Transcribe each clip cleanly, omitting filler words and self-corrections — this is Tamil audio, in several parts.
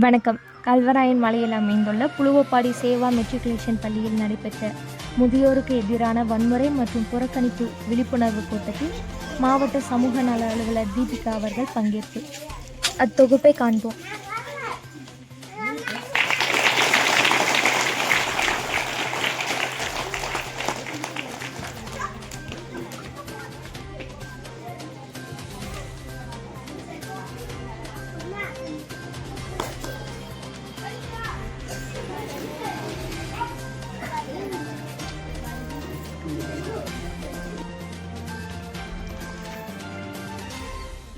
வணக்கம். கல்வராயன் மலையில் அமைந்துள்ள புலுவப்பாடி சேவா மெட்ரிகுலேஷன் பள்ளியில் நடைபெற்ற முதியோருக்கு எதிரான வன்முறை மற்றும் புறக்கணிப்பு விழிப்புணர்வு கூட்டத்தில் மாவட்ட சமூக நல அலுவலர் தீபிகா அவர்கள் பங்கேற்பு. அத்தொகுப்பை காண்போம்.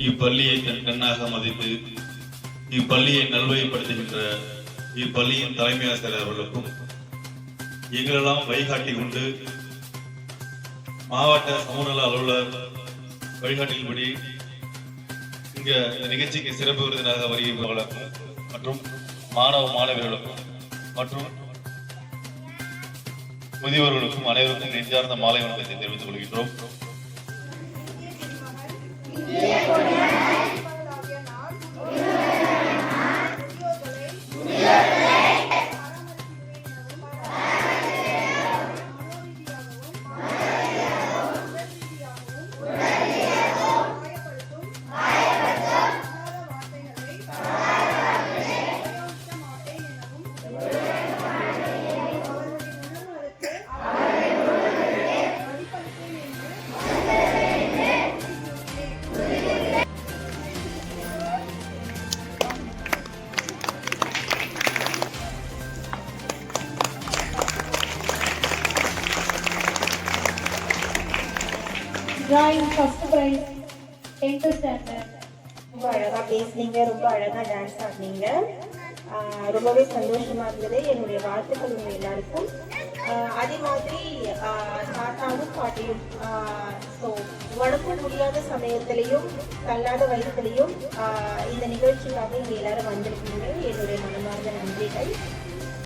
இப்பள்ளியை தன் கண்ணாக மதித்து இப்பள்ளியை நல்வழிப்படுத்துகின்ற இப்பள்ளியின் தலைமை ஆசிரியர் அவர்களுக்கும் எங்களெல்லாம் வழிகாட்டி கொண்டு மாவட்ட சமூக அலுவலர் வழிகாட்டின்படி இங்க இந்த நிகழ்ச்சிக்கு சிறப்பு விருந்தினராக வருகிறவர்களுக்கும் மற்றும் மாணவர்களுக்கும் மற்றும் முதியவர்களுக்கும் அனைவருக்கும் நெஞ்சார்ந்த மாலை வணக்கத்தை தெரிவித்துக் கொள்கின்றோம். Drawing first prize 10th standard. ரொம்ப அழகாக பேசுனீங்க, ரொம்ப அழகாக டான்ஸ் ஆடினீங்க. ரொம்பவே சந்தோஷமாக இருந்தது. என்னுடைய வாழ்த்துக்கள் உங்கள் எல்லாருக்கும். அதே மாதிரி தாத்தாவும் பாட்டியும் ஸோ உடம்பு முடியாத சமயத்திலையும் தள்ளாத வயசுலையும் இந்த நிகழ்ச்சிக்காக இங்கே எல்லாரும் வந்திருக்கீங்க. என்னுடைய மனமார்ந்த நன்றிகள்.